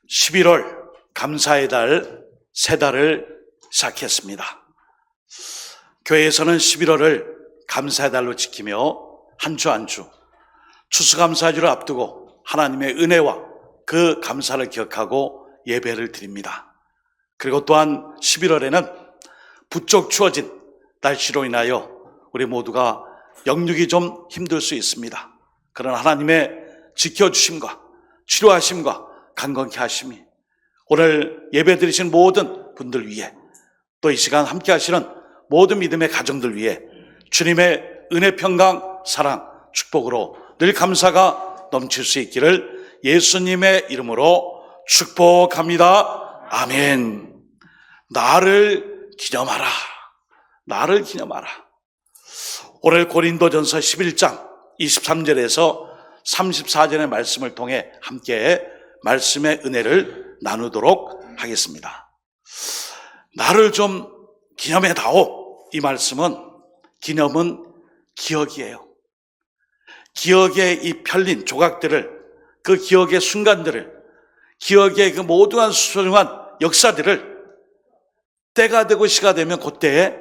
11월 감사의 달 세 달을 시작했습니다. 교회에서는 11월을 감사의 달로 지키며 한 주 한 주 추수감사주를 앞두고 하나님의 은혜와 그 감사를 기억하고 예배를 드립니다. 그리고 또한 11월에는 부쩍 추워진 날씨로 인하여 우리 모두가 영육이 좀 힘들 수 있습니다. 그러나 하나님의 지켜주심과 치료하심과 강건케 하심이 오늘 예배 드리신 모든 분들 위해, 또 이 시간 함께 하시는 모든 믿음의 가정들 위해 주님의 은혜, 평강, 사랑, 축복으로 늘 감사가 넘칠 수 있기를 예수님의 이름으로 축복합니다. 아멘. 나를 기념하라. 나를 기념하라. 오늘 고린도전서 11장 23절에서 34절의 말씀을 통해 함께 말씀의 은혜를 나누도록 하겠습니다. 나를 좀 기념해다오. 이 말씀은, 기념은 기억이에요. 기억의 이 펼린 조각들을, 그 기억의 순간들을, 기억의 그 모든 소중한 역사들을 때가 되고 시가 되면 그때에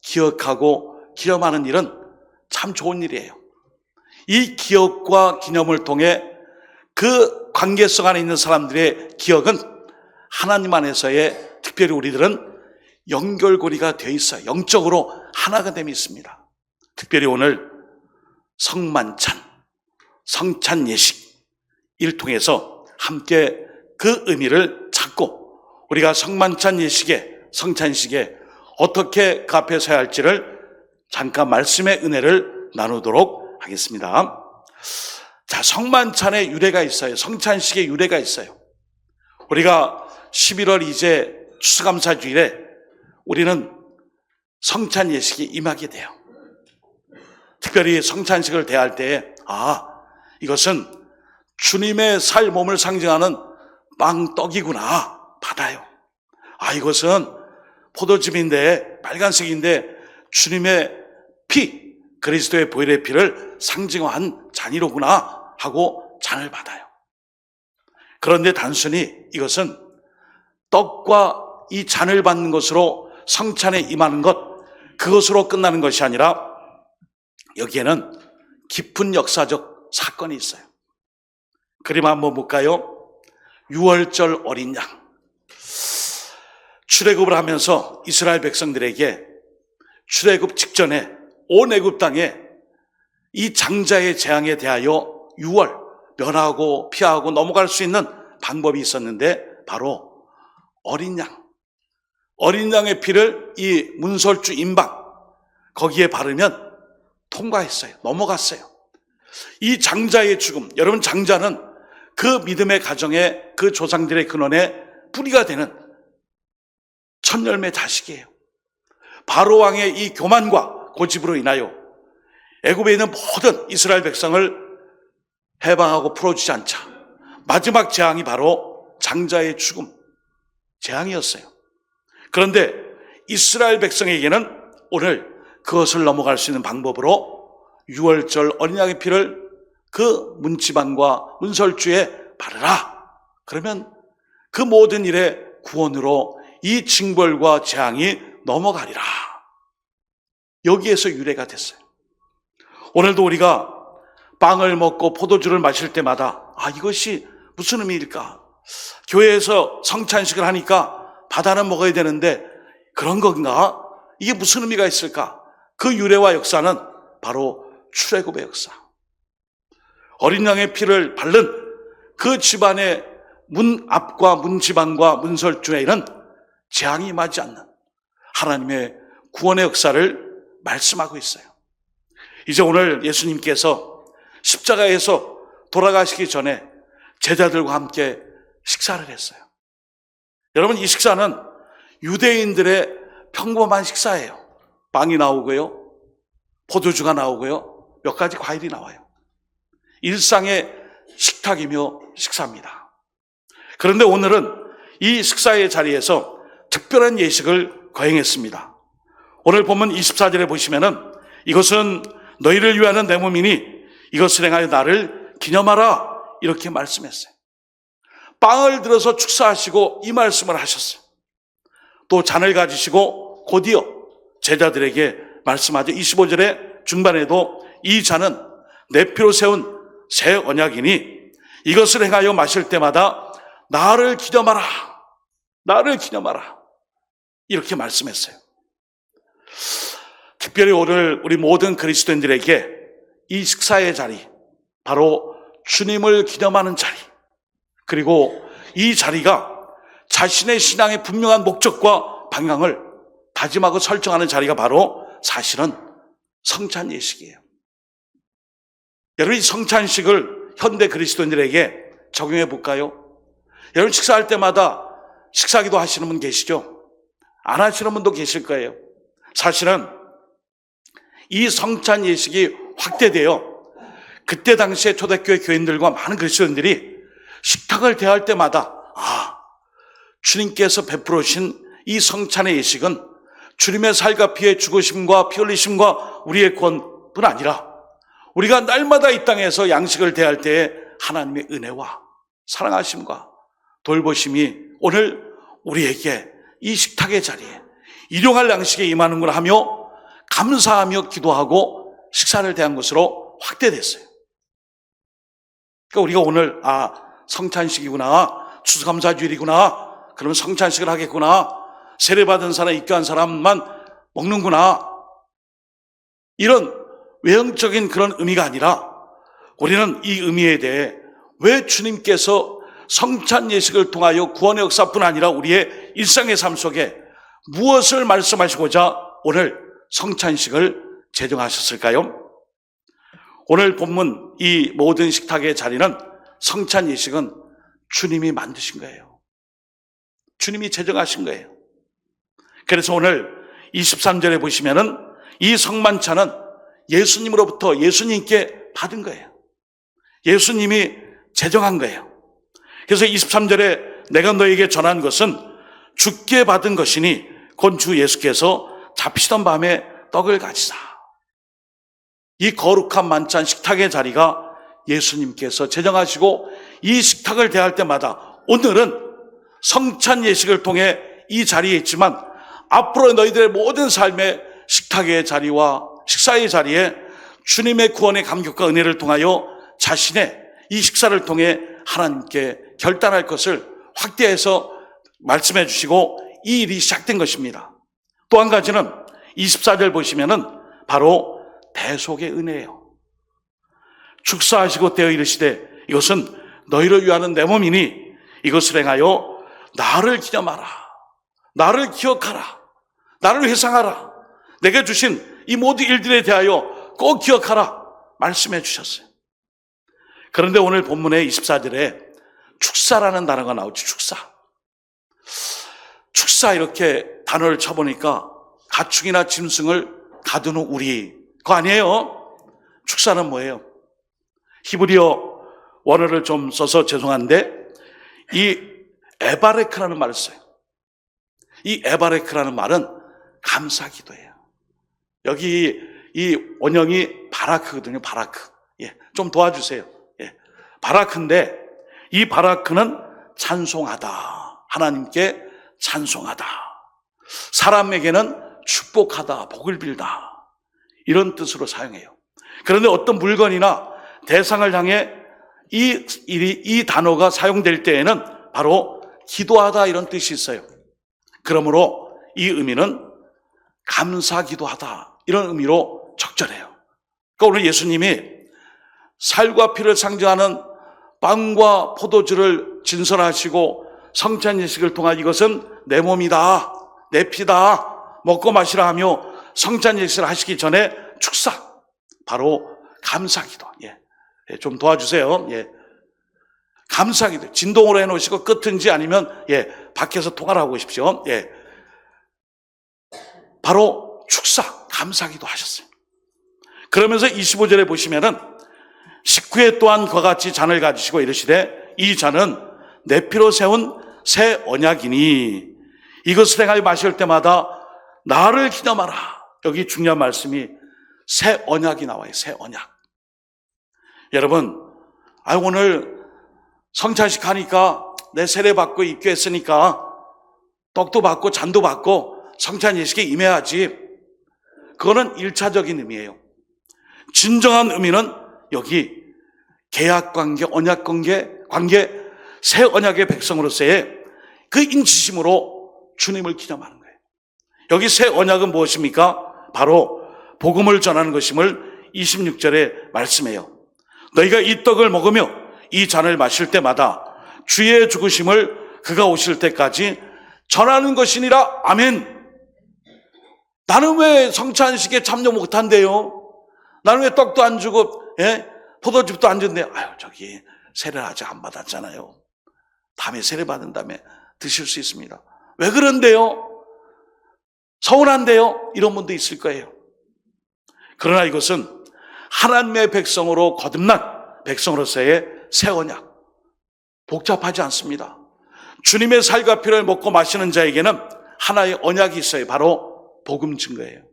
기억하고 기념하는 일은 참 좋은 일이에요. 이 기억과 기념을 통해 그 관계성 안에 있는 사람들의 기억은 하나님 안에서의, 특별히 우리들은 연결고리가 되어 있어요. 영적으로 하나가 됨이 있습니다. 특별히 오늘 성만찬, 성찬 예식을 통해서 함께 그 의미를 찾고 우리가 성만찬 예식에, 성찬식에 어떻게 그 앞에 서야 할지를 잠깐 말씀의 은혜를 나누도록 하겠습니다. 자, 성만찬의 유래가 있어요. 성찬식의 유래가 있어요. 우리가 11월 이제 추수감사주일에 우리는 성찬 예식이 임하게 돼요. 특별히 성찬식을 대할 때에 이것은 주님의 살 몸을 상징하는 빵, 떡이구나 받아요. 이것은 포도즙인데, 빨간색인데 주님의 피, 그리스도의 보혈의 피를 상징한 잔이로구나 하고 잔을 받아요. 그런데 단순히 이것은 떡과 이 잔을 받는 것으로 성찬에 임하는 것, 그것으로 끝나는 것이 아니라 여기에는 깊은 역사적 사건이 있어요. 그림 한번 볼까요? 유월절 어린 양. 출애굽을 하면서 이스라엘 백성들에게 출애굽 직전에 온 애굽 땅에 이 장자의 재앙에 대하여 유월, 면하고 피하고 넘어갈 수 있는 방법이 있었는데 바로 어린 양. 어린 양의 피를 이 문설주 임방 거기에 바르면 통과했어요. 넘어갔어요. 이 장자의 죽음, 여러분 장자는 그 믿음의 가정에, 그 조상들의 근원에 뿌리가 되는 첫 열매 자식이에요. 바로 왕의 이 교만과 고집으로 인하여 애굽에 있는 모든 이스라엘 백성을 해방하고 풀어주지 않자 마지막 재앙이 바로 장자의 죽음, 재앙이었어요. 그런데 이스라엘 백성에게는 오늘 그것을 넘어갈 수 있는 방법으로 유월절 어린 양의 피를 그 문지방과 문설주에 바르라. 그러면 그 모든 일의 구원으로 이 징벌과 재앙이 넘어가리라. 여기에서 유래가 됐어요. 오늘도 우리가 빵을 먹고 포도주를 마실 때마다 이것이 무슨 의미일까? 교회에서 성찬식을 하니까 바다는 먹어야 되는데 그런 건가? 이게 무슨 의미가 있을까? 그 유래와 역사는 바로 출애굽의 역사. 어린 양의 피를 바른 그 집안의 문 앞과 문 지방과 문설주에는 재앙이 임하지 않는 하나님의 구원의 역사를 말씀하고 있어요. 이제 오늘 예수님께서 십자가에서 돌아가시기 전에 제자들과 함께 식사를 했어요. 여러분, 이 식사는 유대인들의 평범한 식사예요. 빵이 나오고요, 포도주가 나오고요, 몇 가지 과일이 나와요. 일상의 식탁이며 식사입니다. 그런데 오늘은 이 식사의 자리에서 특별한 예식을 거행했습니다. 오늘 본문 24절에 보시면은 이것은 너희를 위하는 내 몸이니 이것을 행하여 나를 기념하라 이렇게 말씀했어요. 빵을 들어서 축사하시고 이 말씀을 하셨어요. 또 잔을 가지시고 곧이어 제자들에게 말씀하죠. 25절의 중반에도 이 잔은 내 피로 세운 새 언약이니 이것을 행하여 마실 때마다 나를 기념하라. 나를 기념하라. 이렇게 말씀했어요. 특별히 오늘 우리 모든 그리스도인들에게 이 식사의 자리, 바로 주님을 기념하는 자리, 그리고 이 자리가 자신의 신앙의 분명한 목적과 방향을 다짐하고 설정하는 자리가 바로 사실은 성찬 예식이에요. 여러분, 이 성찬식을 현대 그리스도인들에게 적용해 볼까요? 여러분, 식사할 때마다 식사기도 하시는 분 계시죠? 안 하시는 분도 계실 거예요. 사실은 이 성찬 예식이 확대되어 그때 당시에 초대교회 교인들과 많은 그리스도인들이 식탁을 대할 때마다 주님께서 베풀어 주신 이 성찬의 예식은 주님의 살과 피의 죽으심과 피 흘리심과 우리의 구원뿐 아니라 우리가 날마다 이 땅에서 양식을 대할 때에 하나님의 은혜와 사랑하심과 돌보심이 오늘 우리에게 이 식탁의 자리에 일용할 양식에 임하는구나 하며 감사하며 기도하고 식사를 대한 것으로 확대됐어요. 그러니까 우리가 오늘 성찬식이구나, 추수감사주일이구나, 그러면 성찬식을 하겠구나, 세례받은 사람, 입교한 사람만 먹는구나, 이런 외형적인 그런 의미가 아니라 우리는 이 의미에 대해 왜 주님께서 성찬 예식을 통하여 구원의 역사뿐 아니라 우리의 일상의 삶 속에 무엇을 말씀하시고자 오늘 성찬식을 제정하셨을까요? 오늘 본문 이 모든 식탁의 자리는 성찬 예식은 주님이 만드신 거예요. 주님이 제정하신 거예요. 그래서 오늘 23절에 보시면은 이 성만찬은 예수님으로부터 예수님께 받은 거예요. 예수님이 제정한 거예요. 그래서 23절에 내가 너에게 전한 것은 주께 받은 것이니 곧 주 예수께서 잡히던 밤에 떡을 가지사. 이 거룩한 만찬 식탁의 자리가 예수님께서 제정하시고 이 식탁을 대할 때마다 오늘은 성찬 예식을 통해 이 자리에 있지만 앞으로 너희들의 모든 삶의 식탁의 자리와 식사의 자리에 주님의 구원의 감격과 은혜를 통하여 자신의 이 식사를 통해 하나님께 결단할 것을 확대해서 말씀해 주시고 이 일이 시작된 것입니다. 또 한 가지는 24절 보시면은 바로 대속의 은혜예요. 축사하시고 떼어 이르시되 이것은 너희를 위하는 내 몸이니 이것을 행하여 나를 기념하라. 나를 기억하라. 나를 회상하라. 내게 주신 이 모든 일들에 대하여 꼭 기억하라 말씀해 주셨어요. 그런데 오늘 본문의 24절에 축사라는 단어가 나오죠. 축사 이렇게 단어를 쳐보니까 가축이나 짐승을 가두는 우리 그거 아니에요. 축사는 뭐예요? 히브리어 원어를 좀 써서 죄송한데 이 에바레크라는 말을 써요. 이 에바레크라는 말은 감사기도예요. 여기 이 원형이 바라크거든요. 바라크. 좀 도와주세요. 바라크인데 이 바라크는 찬송하다. 하나님께 찬송하다. 사람에게는 축복하다. 복을 빌다. 이런 뜻으로 사용해요. 그런데 어떤 물건이나 대상을 향해 이 단어가 사용될 때에는 바로 기도하다 이런 뜻이 있어요. 그러므로 이 의미는 감사기도하다 이런 의미로 적절해요. 그러니까 오늘 예수님이 살과 피를 상징하는 빵과 포도주를 진설하시고 성찬 예식을 통한 이것은 내 몸이다, 내 피다, 먹고 마시라 하며 성찬 예식을 하시기 전에 축사, 바로 감사기도. 좀 도와주세요. 감사기도. 진동으로 해놓으시고 끄든지 아니면 밖에서 통화를 하고 계십시오. 바로 축사, 감사기도 하셨어요. 그러면서 25절에 보시면은 19회 또한 그와 같이 잔을 가지시고 이르시되 이 잔은 내 피로 세운 새 언약이니 이것을 행하여 마실 때마다 나를 기념하라. 여기 중요한 말씀이 새 언약이 나와요. 새 언약. 여러분, 오늘 성찬식 하니까 내 세례받고 입교했으니까 떡도 받고 잔도 받고 성찬 예식에 임해야지. 그거는 1차적인 의미예요. 진정한 의미는 여기 계약관계, 언약관계, 새 언약의 백성으로서의 그 인치심으로 주님을 기념하는 거예요. 여기 새 언약은 무엇입니까? 바로 복음을 전하는 것임을 26절에 말씀해요. 너희가 이 떡을 먹으며 이 잔을 마실 때마다 주의 죽으심을 그가 오실 때까지 전하는 것이니라. 아멘. 나는 왜 성찬식에 참여 못한대요? 나는 왜 떡도 안 주고 포도즙도 안 준대요? 저기 세례를 아직 안 받았잖아요. 다음에 세례 받은 다음에 드실 수 있습니다. 왜 그런데요? 서운한데요? 이런 분도 있을 거예요. 그러나 이것은 하나님의 백성으로 거듭난 백성으로서의 새 언약, 복잡하지 않습니다. 주님의 살과 피를 먹고 마시는 자에게는 하나의 언약이 있어요. 바로 복음 증거예요.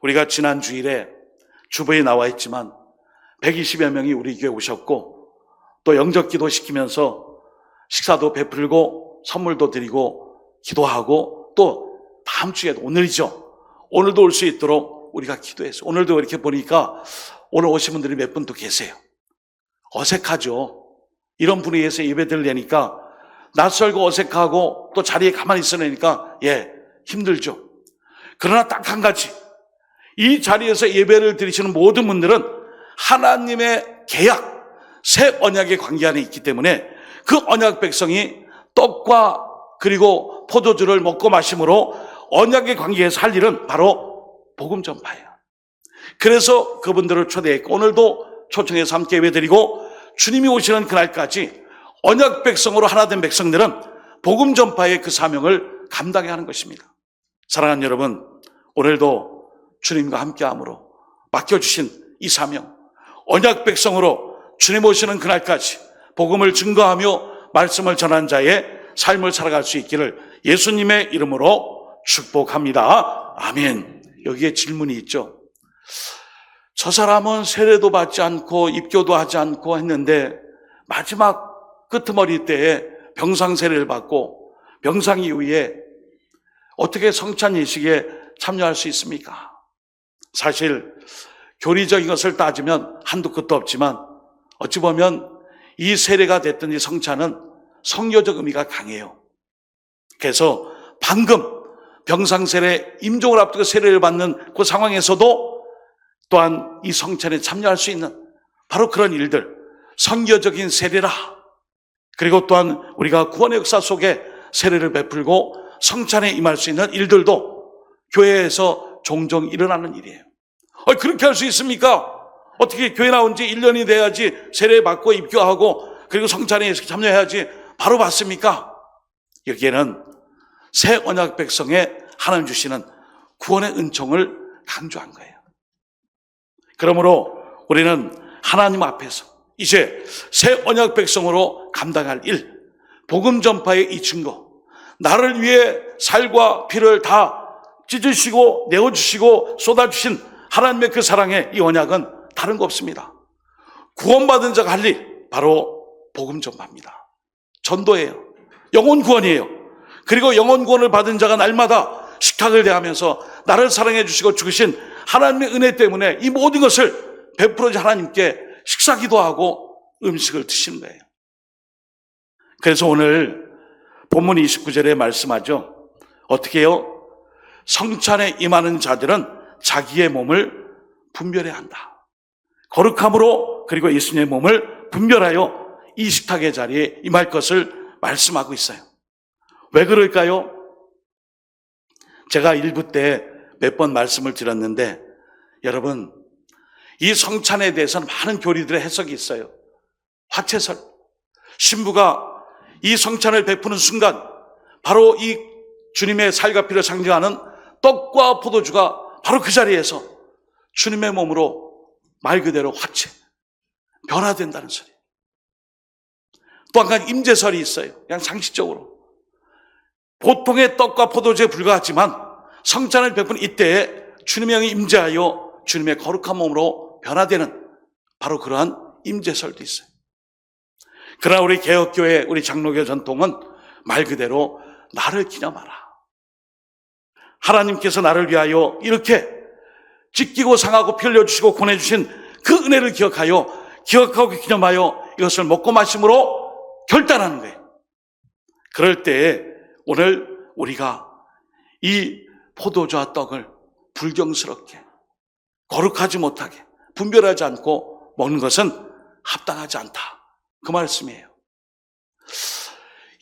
우리가 지난 주일에 주보에 나와 있지만 120여 명이 우리 교회 오셨고, 또 영접 기도 시키면서 식사도 베풀고 선물도 드리고 기도하고, 또 다음 주에도 오늘이죠. 오늘도 올 수 있도록 우리가 기도했어요. 오늘도 이렇게 보니까 오늘 오신 분들이 몇 분 또 계세요. 어색하죠. 이런 분위기에서 예배 드리려니까 낯설고 어색하고 또 자리에 가만히 있으려니까 힘들죠. 그러나 딱 한 가지, 이 자리에서 예배를 드리시는 모든 분들은 하나님의 계약, 새 언약의 관계 안에 있기 때문에 그 언약 백성이 떡과 그리고 포도주를 먹고 마심으로 언약의 관계에서 할 일은 바로 복음 전파예요. 그래서 그분들을 초대했고, 오늘도 초청해서 함께 예배드리고, 주님이 오시는 그날까지 언약 백성으로 하나 된 백성들은 복음 전파의 그 사명을 감당해야 하는 것입니다. 사랑하는 여러분, 오늘도 주님과 함께함으로 맡겨주신 이 사명, 언약 백성으로 주님 오시는 그날까지 복음을 증거하며 말씀을 전한 자의 삶을 살아갈 수 있기를 예수님의 이름으로 축복합니다. 아멘. 여기에 질문이 있죠. 저 사람은 세례도 받지 않고 입교도 하지 않고 했는데 마지막 끄트머리 때에 병상 세례를 받고 병상 이후에 어떻게 성찬 예식에 참여할 수 있습니까? 사실 교리적인 것을 따지면 한도 끝도 없지만, 어찌 보면 이 세례가 됐던 이 성찬은 성교적 의미가 강해요. 그래서 방금 병상 세례, 임종을 앞두고 세례를 받는 그 상황에서도 또한 이 성찬에 참여할 수 있는 바로 그런 일들, 성교적인 세례라. 그리고 또한 우리가 구원의 역사 속에 세례를 베풀고 성찬에 임할 수 있는 일들도 교회에서 종종 일어나는 일이에요. 그렇게 할 수 있습니까? 어떻게 교회 나온 지 1년이 돼야지 세례 받고 입교하고 그리고 성찬에 참여해야지 바로 받습니까? 여기에는 새 언약 백성에 하나님 주시는 구원의 은총을 강조한 거예요. 그러므로 우리는 하나님 앞에서 이제 새 언약 백성으로 감당할 일, 복음 전파의 이 증거, 나를 위해 살과 피를 다 찢으시고 내어주시고 쏟아주신 하나님의 그 사랑의 이 언약은 다른 거 없습니다. 구원받은 자가 할 일, 바로 복음 전파입니다. 전도예요. 영혼 구원이에요. 그리고 영혼 구원을 받은 자가 날마다 식탁을 대하면서 나를 사랑해 주시고 죽으신 하나님의 은혜 때문에 이 모든 것을 베풀어진 하나님께 식사 기도하고 음식을 드시는 거예요. 그래서 오늘 본문 29절에 말씀하죠. 어떻게 해요? 성찬에 임하는 자들은 자기의 몸을 분별해야 한다. 거룩함으로 그리고 예수님의 몸을 분별하여 이 식탁의 자리에 임할 것을 말씀하고 있어요. 왜 그럴까요? 제가 일부 때 몇 번 말씀을 드렸는데, 여러분, 이 성찬에 대해서는 많은 교리들의 해석이 있어요. 화채설, 신부가 이 성찬을 베푸는 순간 바로 이 주님의 살과 피를 상징하는 떡과 포도주가 바로 그 자리에서 주님의 몸으로 말 그대로 화채, 변화된다는 소리. 또 한 가지 임재설이 있어요. 그냥 상식적으로. 보통의 떡과 포도주에 불과하지만 성찬을 베푸는 이때에 주님의 영이 임재하여 주님의 거룩한 몸으로 변화되는 바로 그러한 임재설도 있어요. 그러나 우리 개혁교회, 우리 장로교 전통은 말 그대로 나를 기념하라. 하나님께서 나를 위하여 이렇게 찢기고 상하고 피 흘려주시고 보내주신 그 은혜를 기억하고 기념하여 이것을 먹고 마심으로 결단하는 거예요. 그럴 때에 오늘 우리가 이 포도주와 떡을 불경스럽게, 거룩하지 못하게, 분별하지 않고 먹는 것은 합당하지 않다. 그 말씀이에요.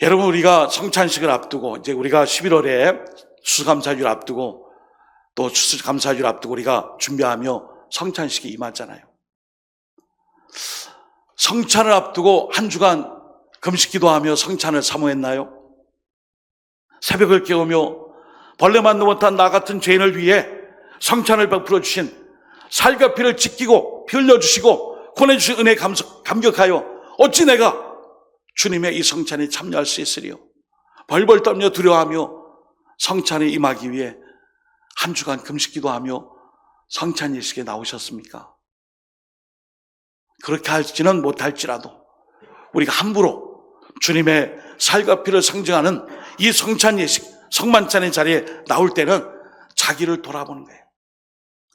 여러분, 우리가 성찬식을 앞두고, 이제 우리가 11월에 추수감사주를 앞두고, 또 추수감사주를 앞두고 우리가 준비하며 성찬식이 임하잖아요. 성찬을 앞두고 한 주간 금식 기도하며 성찬을 사모했나요? 새벽을 깨우며 벌레만도 못한 나 같은 죄인을 위해 성찬을 베풀어 주신 살과 피를 지키고 피 흘려주시고 권해주신 은혜에 감격하여 어찌 내가 주님의 이 성찬에 참여할 수 있으리요? 벌벌 떨며 두려워하며 성찬에 임하기 위해 한 주간 금식 기도하며 성찬 예식에 나오셨습니까? 그렇게 할지는 못할지라도 우리가 함부로 주님의 살과 피를 상징하는 이 성찬 예식, 성만찬의 자리에 나올 때는 자기를 돌아보는 거예요.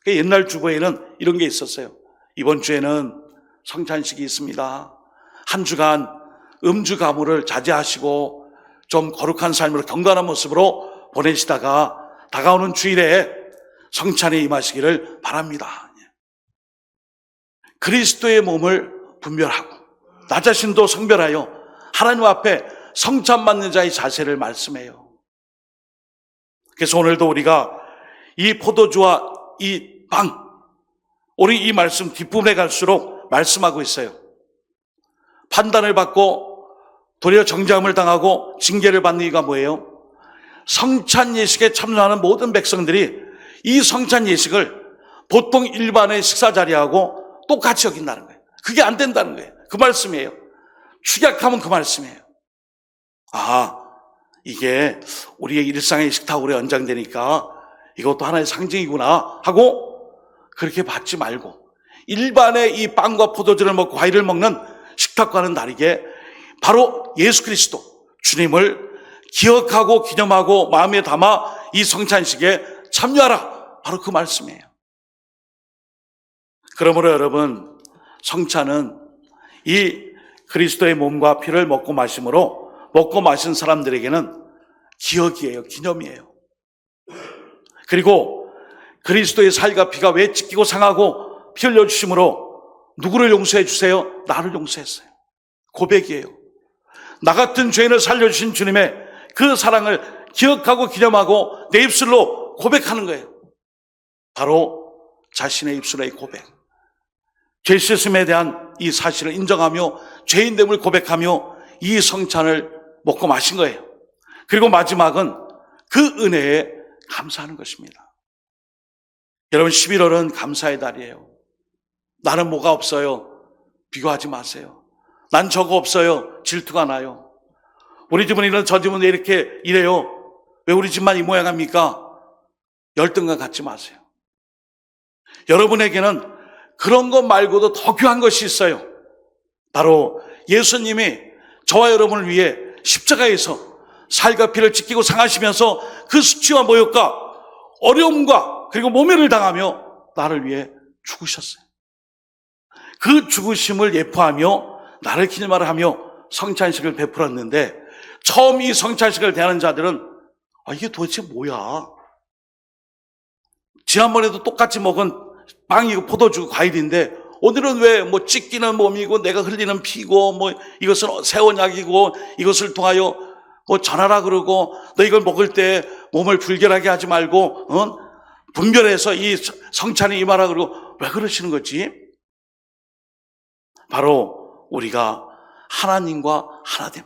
옛날 주보에는 이런 게 있었어요. 이번 주에는 성찬식이 있습니다. 한 주간 음주 가무를 자제하시고 좀 거룩한 삶으로 경건한 모습으로 보내시다가 다가오는 주일에 성찬에 임하시기를 바랍니다. 그리스도의 몸을 분별하고 나 자신도 성별하여 하나님 앞에 성찬 받는 자의 자세를 말씀해요. 그래서 오늘도 우리가 이 포도주와 이 빵, 우리 이 말씀 뒷부분에 갈수록 말씀하고 있어요. 판단을 받고 도리어 정죄함을 당하고 징계를 받는 이유가 뭐예요? 성찬 예식에 참여하는 모든 백성들이 이 성찬 예식을 보통 일반의 식사 자리하고 똑같이 여긴다는 거예요. 그게 안 된다는 거예요. 그 말씀이에요. 축약하면 그 말씀이에요. 아, 이게 우리의 일상의 식탁으로 연장되니까 이것도 하나의 상징이구나 하고 그렇게 받지 말고 일반의 이 빵과 포도주를 먹고 과일을 먹는 식탁과는 다르게 바로 예수 그리스도 주님을 기억하고 기념하고 마음에 담아 이 성찬식에 참여하라. 바로 그 말씀이에요. 그러므로 여러분, 성찬은 이 그리스도의 몸과 피를 먹고 마심으로 먹고 마신 사람들에게는 기억이에요. 기념이에요. 그리고 그리스도의 살과 피가 왜 찢기고 상하고 피 흘려주심으로 누구를 용서해 주세요? 나를 용서했어요. 고백이에요. 나 같은 죄인을 살려주신 주님의 그 사랑을 기억하고 기념하고 내 입술로 고백하는 거예요. 바로 자신의 입술의 고백. 죄 씻음에 대한 이 사실을 인정하며 죄인됨을 고백하며 이 성찬을 먹고 마신 거예요. 그리고 마지막은 그 은혜에 감사하는 것입니다. 여러분, 11월은 감사의 달이에요. 나는 뭐가 없어요. 비교하지 마세요. 난 저거 없어요. 질투가 나요. 우리 집은 이런, 저 집은 왜 이렇게 이래요. 왜 우리 집만 이 모양합니까? 열등감 갖지 마세요. 여러분에게는 그런 것 말고도 더 귀한 것이 있어요. 바로 예수님이 저와 여러분을 위해 십자가에서 살과 피를 지키고 상하시면서 그 수치와 모욕과 어려움과 그리고 모멸을 당하며 나를 위해 죽으셨어요. 그 죽으심을 예포하며 나를 기념하라 하며 성찬식을 베풀었는데 처음 이 성찬식을 대하는 자들은 이게 도대체 뭐야? 지난번에도 똑같이 먹은 빵이고 포도주고 과일인데 오늘은 왜 뭐 찢기는 몸이고 내가 흘리는 피고 뭐 이것은 세원약이고 이것을 통하여 뭐 전하라 그러고 너 이걸 먹을 때 몸을 불결하게 하지 말고 분별해서 이 성찬에 임하라 그러고 왜 그러시는 거지? 바로 우리가 하나님과 하나됨,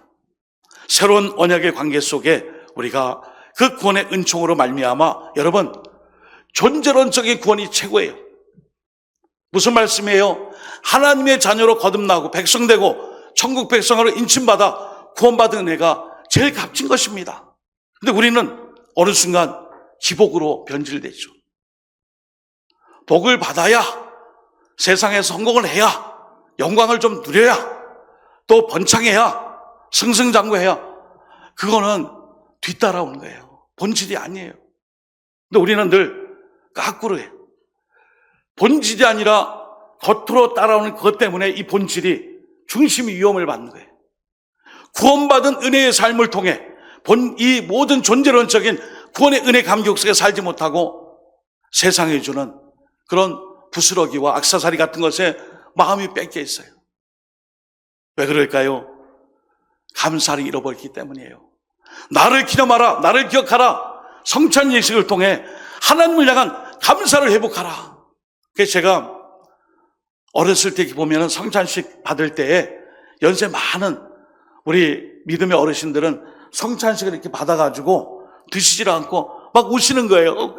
새로운 언약의 관계 속에 우리가 그 구원의 은총으로 말미암아 여러분 존재론적인 구원이 최고예요. 무슨 말씀이에요? 하나님의 자녀로 거듭나고 백성되고 천국 백성으로 인침받아 구원받은 은혜가 제일 값진 것입니다. 근데 우리는 어느 순간 기복으로 변질되죠. 복을 받아야 세상에서 성공을 해야 영광을 좀 누려야 또 번창해야, 승승장구해야, 그거는 뒤따라오는 거예요. 본질이 아니에요. 근데 우리는 늘 거꾸로 해요. 본질이 아니라 겉으로 따라오는 그것 때문에 이 본질이 중심이 위험을 받는 거예요. 구원받은 은혜의 삶을 통해 이 모든 존재론적인 구원의 은혜 감격 속에 살지 못하고 세상에 주는 그런 부스러기와 악사사리 같은 것에 마음이 뺏겨 있어요. 왜 그럴까요? 감사를 잃어버렸기 때문이에요. 나를 기념하라, 나를 기억하라, 성찬 예식을 통해 하나님을 향한 감사를 회복하라. 그래서 제가 어렸을 때 보면 성찬식 받을 때에 연세 많은 우리 믿음의 어르신들은 성찬식을 이렇게 받아가지고 드시질 않고 막 우시는 거예요.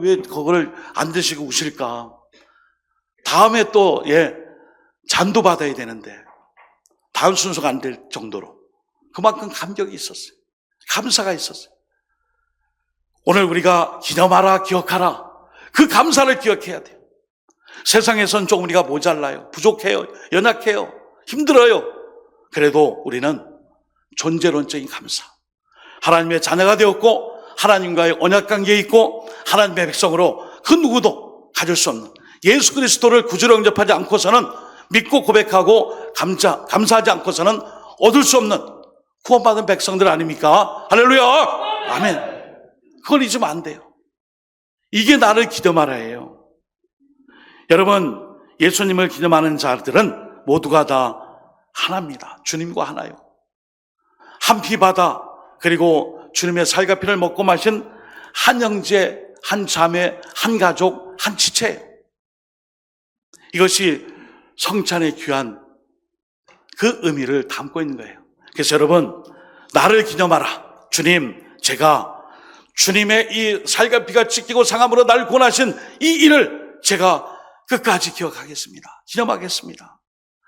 왜 그거를 안 드시고 우실까? 다음에 또 잔도 받아야 되는데 다음 순서가 안 될 정도로 그만큼 감격이 있었어요. 감사가 있었어요. 오늘 우리가 기념하라, 기억하라, 그 감사를 기억해야 돼요. 세상에선 좀 우리가 모자라요, 부족해요, 연약해요, 힘들어요. 그래도 우리는 존재론적인 감사, 하나님의 자녀가 되었고 하나님과의 언약관계에 있고 하나님의 백성으로 그 누구도 가질 수 없는 예수 그리스도를 구주로 영접하지 않고서는, 믿고 고백하고 감사하지 않고서는 얻을 수 없는 구원받은 백성들 아닙니까? 할렐루야! 아멘. 그걸 잊으면 안 돼요. 이게 나를 기념하라예요. 여러분, 예수님을 기념하는 자들은 모두가 다 하나입니다. 주님과 하나요. 한 피 바다, 그리고 주님의 살과 피를 먹고 마신 한 형제, 한 자매, 한 가족, 한 지체예요. 이것이 성찬의 귀한 그 의미를 담고 있는 거예요. 그래서 여러분, 나를 기념하라. 주님, 제가 주님의 이 살과 피가 찢기고 상함으로 나를 구원하신 이 일을 제가 끝까지 기억하겠습니다. 기념하겠습니다.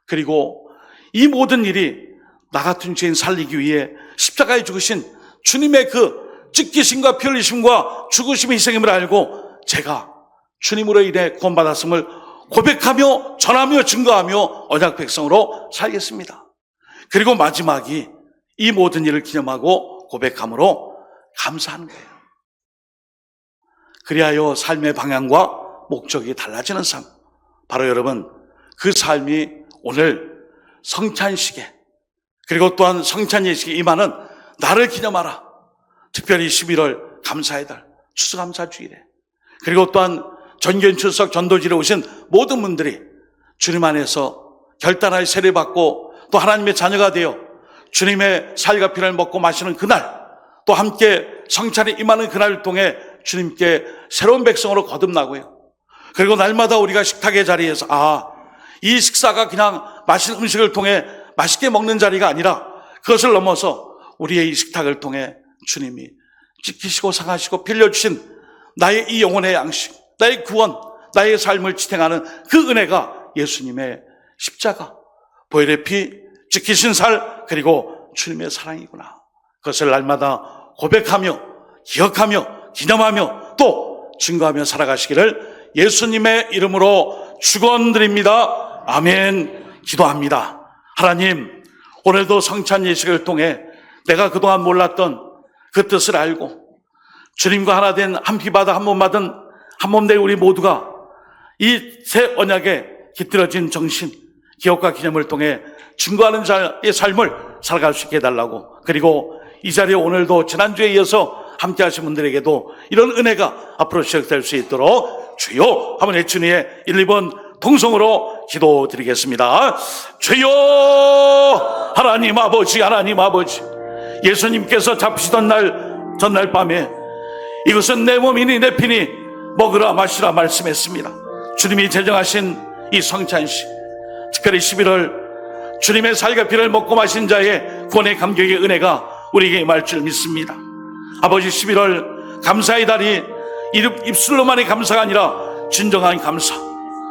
그리고 이 모든 일이 나 같은 죄인 살리기 위해 십자가에 죽으신 주님의 그 찢기심과 피 흘리심과 죽으심의 희생임을 알고 제가 주님으로 인해 구원받았음을 고백하며 전하며 증거하며 언약 백성으로 살겠습니다. 그리고 마지막이 이 모든 일을 기념하고 고백함으로 감사하는 거예요. 그리하여 삶의 방향과 목적이 달라지는 삶, 바로 여러분 그 삶이 오늘 성찬식에, 그리고 또한 성찬 예식에 임하는 나를 기념하라, 특별히 11월 감사의 달, 추수감사주일에, 그리고 또한 전교인 출석 전도지에 오신 모든 분들이 주님 안에서 결단하여 세례받고 또 하나님의 자녀가 되어 주님의 살과 피를 먹고 마시는 그날, 또 함께 성찬에 임하는 그날을 통해 주님께 새로운 백성으로 거듭나고요. 그리고 날마다 우리가 식탁의 자리에서 이 식사가 그냥 맛있는 음식을 통해 맛있게 먹는 자리가 아니라 그것을 넘어서 우리의 이 식탁을 통해 주님이 지키시고 상하시고 빌려주신 나의 이 영혼의 양식, 나의 구원, 나의 삶을 지탱하는 그 은혜가 예수님의 십자가, 보혈의 피, 지키신 살, 그리고 주님의 사랑이구나. 그것을 날마다 고백하며 기억하며 기념하며 또 증거하며 살아가시기를 예수님의 이름으로 축원드립니다. 아멘. 기도합니다. 하나님, 오늘도 성찬 예식을 통해 내가 그동안 몰랐던 그 뜻을 알고 주님과 하나 된 한 피 받아 한 몸 받은 한 몸 된 우리 모두가 이 새 언약에 깃들어진 정신, 기억과 기념을 통해 증거하는 자의 삶을 살아갈 수 있게 해달라고, 그리고 이 자리에 오늘도 지난주에 이어서 함께 하신 분들에게도 이런 은혜가 앞으로 시작될 수 있도록 주여 한번 외치니에 1, 2번 통성으로 기도드리겠습니다. 주여, 하나님 아버지, 하나님 아버지, 예수님께서 잡히시던 전날 밤에 이것은 내 몸이니 내 피니 먹으라 마시라 말씀했습니다. 주님이 제정하신 이 성찬식, 특별히 11월 주님의 살과 피를 먹고 마신 자의 구원의 감격의 은혜가 우리에게 임할 줄 믿습니다. 아버지, 11월 감사의 달이 입술로만의 감사가 아니라 진정한 감사,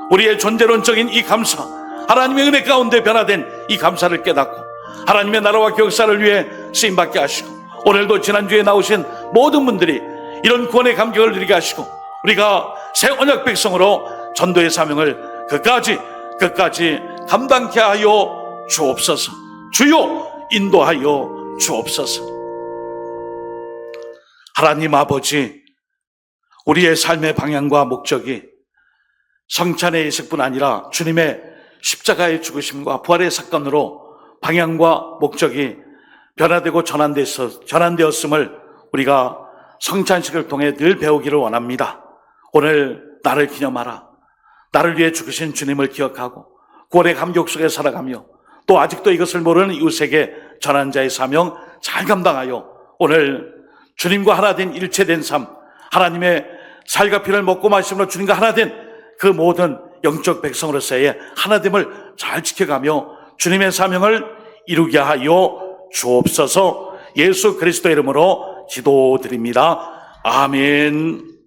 우리의 존재론적인 이 감사, 하나님의 은혜 가운데 변화된 이 감사를 깨닫고 하나님의 나라와 역사를 위해 쓰임받게 하시고, 오늘도 지난주에 나오신 모든 분들이 이런 구원의 감격을 누리게 하시고 우리가 새 언약 백성으로 전도의 사명을 끝까지 감당케 하여 주옵소서. 주여 인도하여 주옵소서. 하나님 아버지, 우리의 삶의 방향과 목적이 성찬의 예식뿐 아니라 주님의 십자가의 죽으심과 부활의 사건으로 방향과 목적이 변화되고 전환되었음을 우리가 성찬식을 통해 늘 배우기를 원합니다. 오늘 나를 기념하라. 나를 위해 죽으신 주님을 기억하고 구원의 감격 속에 살아가며 또 아직도 이것을 모르는 이웃에게 전한 자의 사명 잘 감당하여 오늘 주님과 하나 된 일체된 삶, 하나님의 살과 피를 먹고 마심으로 주님과 하나 된 그 모든 영적 백성으로서의 하나됨을 잘 지켜가며 주님의 사명을 이루게 하여 주옵소서. 예수 그리스도의 이름으로 기도드립니다. 아멘.